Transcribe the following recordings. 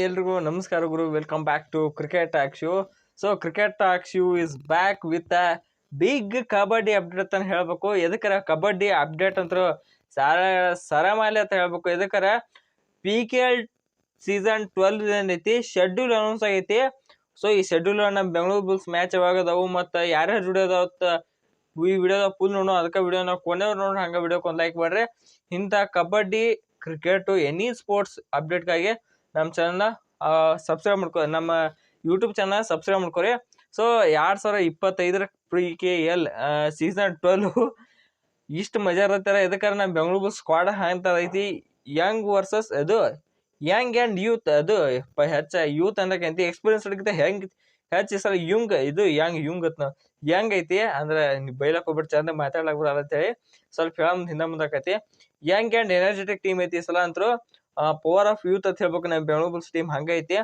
ಎಲ್ರಿಗೂ ನಮಸ್ಕಾರ ಗುರು. Welcome back to cricket talk show. So cricket talk show is back with a big kabaddi update ಅಂತ ಹೇಳ್ಬೇಕು. ಎದಕ್ಕರ kabaddi update ಅಂತ ಸರಮಾಲೆ ಅಂತ ಹೇಳ್ಬೇಕು. ಎದಕ್ಕರ PKL ಸೀಸನ್ 12 ಏನೈತಿ ಶೆಡ್ಯೂಲ್ ಅನೌನ್ಸ್ ಆಗೈತಿ. ಸೊ ಈ ಶೆಡ್ಯೂಲ್ ನಮ್ಮ ಬೆಂಗಳೂರು ಬುಲ್ಸ್ ಮ್ಯಾಚ್ ಯಾವಾಗ ಅದಾವು ಮತ್ತು ಯಾರ್ಯಾರು ವಿಡಿಯೋದಾವತ್ತ ಈ ವಿಡಿಯೋದ ಫುಲ್ ನೋಡೋ. ಅದಕ್ಕೆ ವಿಡಿಯೋನ ಕೊನೆಯವ್ರು ನೋಡಿ ಹಂಗೆ ವಿಡಿಯೋಕ್ಕೆ ಒಂದು ಲೈಕ್ ಮಾಡ್ರಿ. ಇಂಥ ಕಬಡ್ಡಿ ಕ್ರಿಕೆಟು ಎನಿ ಸ್ಪೋರ್ಟ್ಸ್ ಅಪ್ಡೇಟ್ಗಾಗಿ ನಮ್ಮ ಚಾನಲ್ನ ಸಬ್ಸ್ಕ್ರೈಬ್ ಮಾಡ್ಕೊ, ನಮ್ಮ ಯೂಟ್ಯೂಬ್ ಚಾನಲ್ ಸಬ್ಸ್ಕ್ರೈಬ್ ಮಾಡ್ಕೊರಿ. ಸೊ 2025 PKL ಸೀಸನ್ 12 ಇಷ್ಟು ಮಜಾ ಇರತ್ತಾರ. ಇದಕ್ಕಾರೆ ನಮ್ಮ ಬೆಂಗಳೂರು ಬುಲ್ಸ್ ಸ್ಕ್ವಾಡ್ ಅಂತ ಐತಿ. ಯಂಗ್ ವರ್ಸಸ್ ಅದು ಯಂಗ್ ಆ್ಯಂಡ್ ಯೂತ್. ಅದು ಹೆಚ್ಚ ಯೂತ್ ಅನ್ನಕಂತ ಎಕ್ಸ್ಪೀರಿಯನ್ಸ್ ಹಿಡಿತ ಹೆಂಗೆ ಹೆಚ್ಚು ಸಲ ಯುಂಗ್ ಯಂಗ್ ಐತಿ. ಅಂದ್ರೆ ಬೈಲಕ್ ಹೋಗ್ಬಿಟ್ಟು ಚಂದ ಮಾತಾಡ್ಲಾಕ್ ಬರಲ್ಲ ಅಂತೇಳಿ ಸ್ವಲ್ಪ ಹಿಂದೆ ಮುಂದಾಕೈತಿ. ಯಂಗ್ ಆ್ಯಂಡ್ ಎನರ್ಜೆಟಿಕ್ ಟೀಮ್ ಐತಿ ಈ ಸಲ ಅಂತೂ. ಪವರ್ ಆಫ್ ಯೂತ್ ಅಂತ ಹೇಳ್ಬೇಕು. ನಮ್ಮ ಬೆಂಗಳೂರು ಬುಲ್ಸ್ ಟೀಮ್ ಹಂಗೈತಿ.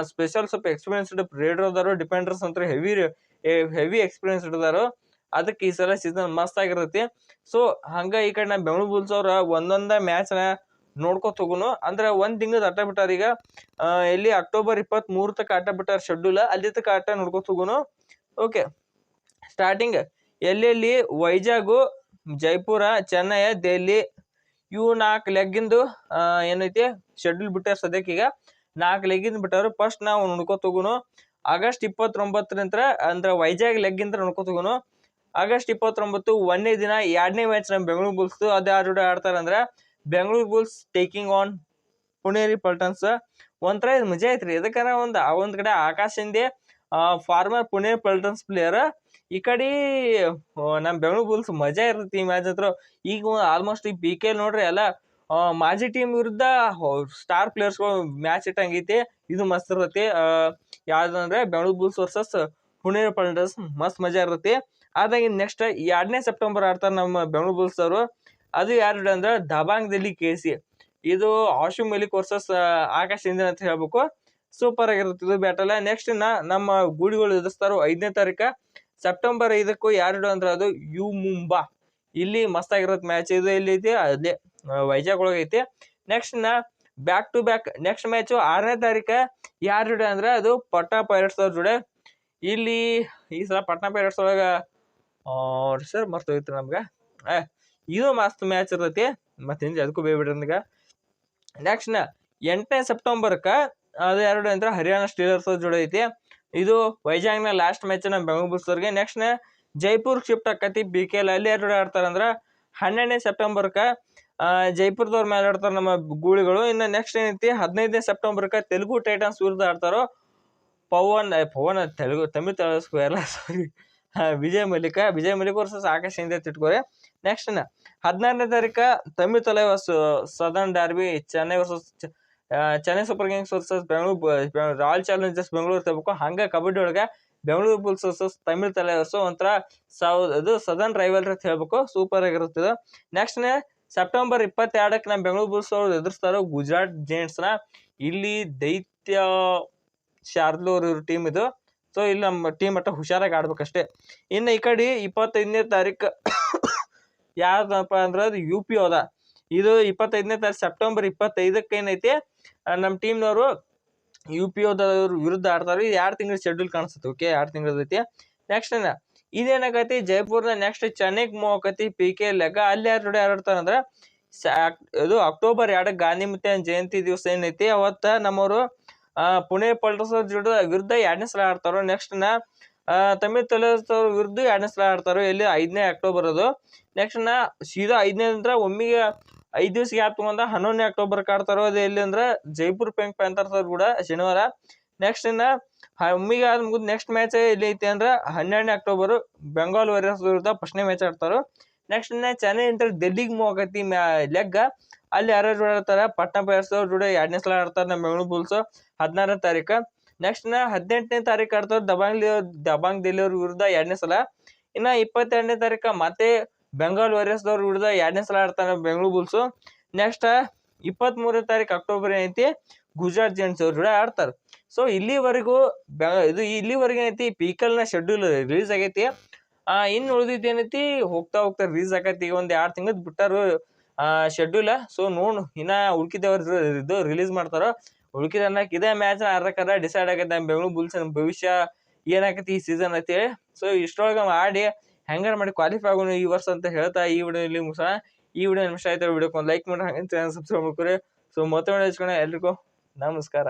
ಸ್ಪೆಷಲ್ ಸ್ವಲ್ಪ ಎಕ್ಸ್ಪೀರಿಯನ್ಸ್ಡ್ ರೇಡರ್ ಅದಾರು. ಡಿಫೆಂಡರ್ಸ್ ಅಂತ ಹೆವಿ ಎಕ್ಸ್ಪೀರಿಯನ್ಸ್ ಇಡದಾರು. ಅದಕ್ಕೆ ಈ ಸಲ ಸೀಸನ್ ಮಸ್ತ್ ಆಗಿರ್ತೈತಿ. ಸೊ ಹಂಗ ಈ ಕಡೆ ನಮ್ಮ ಬೆಂಗಳೂರು ಬುಲ್ಸ್ ಅವ್ರ ಒಂದೊಂದ ಮ್ಯಾಚ್ನ ನೋಡ್ಕೊತ ಹೋಗುನು. ಅಂದ್ರೆ ಒಂದ್ ತಿಂಗಳದ ಆಟ ಬಿಟ್ಟಾರ ಈಗ. ಎಲ್ಲಿ ಅಕ್ಟೋಬರ್ 23 ತಕ್ಕ ಆಟ ಬಿಟ್ಟಾರ ಶೆಡ್ಯೂಲ್. ಅಲ್ಲಿ ತಕ್ಕ ಆಟ ನೋಡ್ಕೊತ ಹೋಗುನು. ಓಕೆ, ಸ್ಟಾರ್ಟಿಂಗ್ ಎಲ್ಲೆಲ್ಲಿ ವೈಜಾಗು, ಜೈಪುರ, ಚೆನ್ನೈ, ದೆಹಲಿ ಇವು 4 ಲೆಗ್ಗಿಂದು ಏನೈತಿ ಶೆಡ್ಯೂಲ್ ಬಿಟ್ಟಾರ. ಸದ್ಯಕ್ಕೆ ಈಗ 4 ಲೆಗ್ಗಿಂದ ಬಿಟ್ಟಾರು. ಫಸ್ಟ್ ನಾವು ನೋಡ್ಕೊತ ಹೋಗುನು ಆಗಸ್ಟ್ 29 ಅಂದ್ರೆ ವೈಜಾಗ್ ಲೆಗ್ಗಿಂದ ನೋಡ್ಕೊತ ಹೋಗುನು. ಆಗಸ್ಟ್ 29 ಒಂದನೇ ದಿನ 2ನೇ ಮ್ಯಾಚ್ ನಮ್ಮ ಬೆಂಗಳೂರು ಬುಲ್ಸ್. ಅದು ಯಾರ ಜೋಡಿ ಆಡ್ತಾರ ಅಂದ್ರೆ Bengaluru Bulls taking on Puneri Paltans. ಒಂಥರ ಇದು ಮಜಾ ಐತ್ರಿ. ಇದಕ್ಕನ ಒಂದ್ ಕಡೆ ಆಕಾಶ್ ಹಿಂದೆ ಫಾರ್ಮರ್ ಪುಣೆ ಪಲ್ಟನ್ಸ್ ಪ್ಲೇಯರ್, ಈ ಕಡೆ ನಮ್ಮ ಬೆಂಗಳೂರು ಬುಲ್ಸ್ ಮಜಾ ಇರ್ತೈತಿ ಈ ಮ್ಯಾಚ್ ಹತ್ರ. ಈಗ ಆಲ್ಮೋಸ್ಟ್ ಈ PKL ನೋಡ್ರಿ ಎಲ್ಲ ಮಾಜಿ ಟೀಮ್ ವಿರುದ್ಧ ಸ್ಟಾರ್ ಪ್ಲೇಯರ್ಸ್ಗಳು ಮ್ಯಾಚ್ ಇಟ್ಟಂಗೈತಿ. ಇದು ಮಸ್ತ್ ಇರ್ತೈತಿ. ಯಾವ್ದಂದ್ರೆ ಬೆಂಗಳೂರು ಬುಲ್ಸ್ ವರ್ಸಸ್ ಪುಣೆ ಪಲ್ಟನ್ಸ್ ಮಸ್ತ್ ಮಜಾ ಇರ್ತೈತಿ. ಅದಾಗಿ ನೆಕ್ಸ್ಟ್ 2ನೇ ಸೆಪ್ಟೆಂಬರ್ ಆಡ್ತಾರೆ ನಮ್ಮ ಬೆಂಗಳೂರು ಬುಲ್ಸ್ ಅವರು. ಅದು ಯಾರು ಅಂದ್ರೆ ದಬಾಂಗ್ ದಿಲ್ಲಿ KC. ಇದು ಆಶು ಮಲಿಕ್ ವರ್ಸಸ್ ಆಕಾಶ್ ಹಿಂದಿನ ಅಂತ ಹೇಳ್ಬೇಕು. ಸೂಪರ್ ಆಗಿರುತ್ತೆ ಇದು ಬ್ಯಾಟಲ್. ನೆಕ್ಸ್ಟ್ ನಮ್ಮ ಗೂಳಿಗಳು ಎದುರಿಸ್ತಾರೋ 5ನೇ ತಾರೀಕು ಸೆಪ್ಟೆಂಬರ್ 5 ಯಾರು ಅಂದ್ರೆ ಅದು ಯು ಮುಂಬಾ. ಇಲ್ಲಿ ಮಸ್ತ್ ಆಗಿರುತ್ತೆ ಮ್ಯಾಚ್. ಇದು ಎಲ್ಲಿ ಐತಿ ಅಲ್ಲೇ ವೈಜಾಗ್ ಒಳಗೆ ಐತಿ. Next back to back next match 6ನೇ ತಾರೀಕು ಯಾರ ಜೋಡಿ ಅಂದ್ರೆ ಅದು ಪಟ್ನಾ ಪೈರೇಟ್ಸ್ ಅವ್ರ ಜೋಡಿ. ಇಲ್ಲಿ ಈ ಸಲ ಪಟ್ನಾ ಪೈರೇಟ್ಸ್ ಒಳಗ ಸರ್ ಮಸ್ತ್ ಹೋಯ್ತು ನಮ್ಗೆ. ಇದು ಮಸ್ತ್ ಮ್ಯಾಚ್ ಇರ್ತೈತಿ. ಮತ್ತೆ ಹಿಂದೆ ಅದಕ್ಕೂ ಬೇಯ್ಬಿಡ್ರಿ ನನಗೆ. ನೆಕ್ಸ್ಟ್ 8ನೇ ಸೆಪ್ಟೆಂಬರ್ಕ ಅದು ಎರಡು ಅಂದ್ರೆ ಹರಿಯಾಣ ಸ್ಟೀಲರ್ಸ್ ಜೋಡಿ ಐತಿ. ಇದು ವೈಜಾಗ್ನ ಲಾಸ್ಟ್ ಮ್ಯಾಚ್ ನಮ್ಮ ಬೆಂಗಳೂರು ಬುಲ್ಸ್ ಅವ್ರಿಗೆ. ನೆಕ್ಸ್ಟ್ ಜೈಪುರ್ ಶಿಫ್ಟ್ ಆಕತಿ PKL. ಅಲ್ಲಿ ಯಾರು ಜೋಡಿ ಆಡ್ತಾರ ಅಂದ್ರೆ 12ನೇ ಸೆಪ್ಟೆಂಬರ್ಕ ಜೈಪುರದವ್ರ ಮೇಲೆ ಆಡ್ತಾರ ನಮ್ಮ ಗೂಳಿಗಳು. ಇನ್ನು ನೆಕ್ಸ್ಟ್ ಏನೈತಿ 15ನೇ ಸೆಪ್ಟೆಂಬರ್ಕ ತೆಲುಗು ಟೈಟನ್ಸ್ ವಿರುದ್ಧ ಆಡ್ತಾರೋ ಪವನ್ ತಮಿಳ್ ಎಲ್ಲ ಸಾರಿ ವಿಜಯ್ ಮಲಿಕ್ ವರ್ಸಸ್ ಆಕಾಶ್ ಹಿಂದೆ ತಿಟ್ಕೋರಿ. ನೆಕ್ಸ್ಟ್ 16ನೇ ತಾರೀಕು Tamil Thalaivas southern derby Chennai Super Kings versus Bengaluru Royal Challengers Bengaluru ತಗೋಬೇಕು. ಹಂಗ ಕಬಡ್ಡಿ ಒಳಗ ಬೆಂಗಳೂರು ಬುಲ್ಸ್ ವರ್ಸಸ್ ತಮಿಳ್ ತಲೈವಾಸ್ ಒಂಥರ ಅದು ಸದರ್ನ್ ರೈವಲ್ ಅಂತ ಹೇಳ್ಬೇಕು. ಸೂಪರ್ ಆಗಿರುತ್ತದೆ. ನೆಕ್ಸ್ಟ್ ಸೆಪ್ಟೆಂಬರ್ 22ಕ್ಕೆ ನಮ್ಮ ಬೆಂಗಳೂರು ಬುಲ್ಸ್ ಅವ್ರು ಎದುರಿಸ್ತಾರೋ ಗುಜರಾತ್ ಜೈಂಟ್ಸ್ನ. ಇಲ್ಲಿ ದೈತ್ಯ ಶಾರ್ದೂಲ್ ಟೀಮ್ ಇದು. ಸೊ ಇಲ್ಲಿ ನಮ್ಮ ಟೀಮ್ ಮಟ್ಟ ಹುಷಾರಾಗಿ ಆಡ್ಬೇಕಷ್ಟೇ. ಇನ್ನು ಈ ಕಡೆ 25ನೇ ತಾರೀಕು ಯಾವ್ದಪ್ಪ ಅಂದ್ರೆ ಅದು UP ಹೋದ. ಇದು 25ನೇ ತಾರೀಕು ಸೆಪ್ಟೆಂಬರ್ 25ಕ್ಕೆ ಏನೈತಿ ನಮ್ಮ ಟೀಮ್ನವರು UP ಹೋದವ್ರ ವಿರುದ್ಧ ಆಡ್ತಾರೆ. ಇದು 2 ತಿಂಗಳ ಶೆಡ್ಯೂಲ್ ಕಾಣಿಸುತ್ತೆ. ಓಕೆ, 2 ತಿಂಗಳದೈತಿ. ನೆಕ್ಸ್ಟ್ ಇದೇನಾಗೈತಿ ಜೈಪುರ್ದ ನೆಕ್ಸ್ಟ್ ಚೆನ್ನೈಗೆ ಮೂವ್ ಆಕತಿ PKL ಲೆಕ್ಕ. ಅಲ್ಲಿ ಯಾರು ಜೋಡಿ ಆಡ್ತಾರ ಅಂದ್ರೆ ಇದು ಅಕ್ಟೋಬರ್ 2 ಗಾಂಧಿ ಜಯಂತಿ ದಿವಸ ಏನೈತಿ ಅವತ್ತ ನಮ್ಮವರು ಪುಣೆ ಪಲ್ಟನ್ಸ್ ಜೋಡಿ ವಿರುದ್ಧ 2ನೇ ಸಲ ಆಡ್ತಾರೋ. ನೆಕ್ಸ್ಟ್ ತಮಿಳ್ ತಲೈವಾಸ್ ವಿರುದ್ಧ 2ನೇ ಸಲ ಆಡ್ತಾರೋ. ಎಲ್ಲಿ 5ನೇ ಅಕ್ಟೋಬರ್ ಅದು. ನೆಕ್ಸ್ಟ್ ಸೀದಾ 5ನೇ ಅಂದ್ರೆ ಒಮ್ಮಿಗೆ 5 ದಿವಸ ಗ್ಯಾಪ್ ತಗೊಂಡ 11ನೇ ಅಕ್ಟೋಬರ್ಗೆ ಆಡ್ತಾರೋ. ಅದು ಎಲ್ಲಿ ಅಂದ್ರೆ ಜೈಪುರ್ ಪಿಂಕ್ ಪ್ಯಾಂಥರ್ಸ್ ಅವ್ರು ಕೂಡ ಶನಿವಾರ. ನೆಕ್ಸ್ಟ್ ಒಮ್ಮಿಗೆ ಮುಗಿದ್ ನೆಕ್ಸ್ಟ್ ಮ್ಯಾಚ್ ಎಲ್ಲಿ ಐತಿ ಅಂದ್ರೆ 12ನೇ ಅಕ್ಟೋಬರ್ ಬೆಂಗಾಲ್ ವಾರಿಯರ್ಸ್ ವಿರುದ್ಧ ಫಸ್ಟ್ನೇ ಮ್ಯಾಚ್ ಆಡ್ತಾರೋ. ನೆಕ್ಸ್ಟ್ ಚೆನ್ನೈ ಅಂತ ಡೆಲ್ಲಿಗೆ ಮೂವ್ ಆಗತಿ ಲೆಗ್. ಅಲ್ಲಿ ಯಾರು ಜೋಡಿ ಆಡ್ತಾರ ಪಟ್ನಾ ಪೈರೇಟ್ಸ್ ಅವ್ರ ಜೋಡಿ 2ನೇ ಸಲ ಆಡ್ತಾರೆ ನಮ್ಮ ಬೆಂಗಳೂರು ಬುಲ್ಸ್ 16ನೇ ತಾರೀಕು. ನೆಕ್ಸ್ಟ್ 18ನೇ ತಾರೀಕು ಆಡ್ತಾರ ದಬಾಂಗ್ ದಿಲ್ಲಿ ಅವ್ರ ವಿರುದ್ಧ 2ನೇ ಸಲ. ಇನ್ನ 22ನೇ ತಾರೀಕು ಮತ್ತೆ ಬೆಂಗಾಲ್ ವಾರಿಯರ್ಸ್ ಅವ್ರ ವಿರುದ್ಧ 2ನೇ ಸಲ ಆಡ್ತಾರ ಬೆಂಗಳೂರು ಬುಲ್ಸ್. ನೆಕ್ಸ್ಟ್ 23ನೇ ತಾರೀಕು ಅಕ್ಟೋಬರ್ ಏನೈತಿ ಗುಜರಾತ್ ಜೈಂಟ್ಸ್ ಅವ್ರ ಜೋಡಿ ಆಡ್ತಾರ. ಸೊ ಇಲ್ಲಿವರೆಗೂ ಇಲ್ಲಿವರೆಗೆ ಏನೈತಿ PKL ನ ಶೆಡ್ಯೂಲ್ ರಿಲೀಸ್ ಆಗೈತಿ. ಇನ್ನು ಉಳಿದಿದ್ದು ಏನೈತಿ ಹೋಗ್ತಾ ರಿಲೀಸ್ ಆಗೈತಿ. ಈಗ ಒಂದ್ 2 ತಿಂಗಳದ್ ಬಿಟ್ಟಾರು ಶೆಡ್ಯೂಲ್. ಸೊ ನೋಡು ಇನ್ನ ಉಳ್ಕಿದವ್ರ ಇದು ರಿಲೀಸ್ ಮಾಡ್ತಾರ. ಉಳ್ಕಿದ ಅನ್ನಕ್ ಇದೇ ಮ್ಯಾಚ್ ಅರ್ಧಕ್ಕರ್ಧ ಡಿಸೈಡ್ ಆಗೈತೆ ನಮ್ಮ ಬೆಂಗಳೂರು ಬುಲ್ಸ್ ಭವಿಷ್ಯ ಏನಾಗೈತಿ ಈ ಸೀಸನ್ ಅಂತೇಳಿ. ಸೊ ಇಷ್ಟೊಳಗೆ ಆಡಿ ಹೆಂಗಾರ ಮಾಡಿ ಕ್ವಾಲಿಫೈ ಆಗೋಣ ಈ ವರ್ಷ ಅಂತ ಹೇಳ್ತಾ ಈ ವಿಡಿಯೋ ಇಲ್ಲಿ ಮುಗಿಸೋಣ. ಈ ವಿಡಿಯೋ ನಿಮಿಷ ಆಯ್ತು, ವಿಡಿಯೋಕ್ಕೆ ಒಂದು ಲೈಕ್ ಮಾಡಿ, ಹಾಗೆ ಸಬ್ಸ್ಕ್ರೈಬ್ ಮಾಡ್ಕೊರಿ. ಸೊ ಮತ್ತೆ ಎಲ್ರಿಗೂ ನಮಸ್ಕಾರ.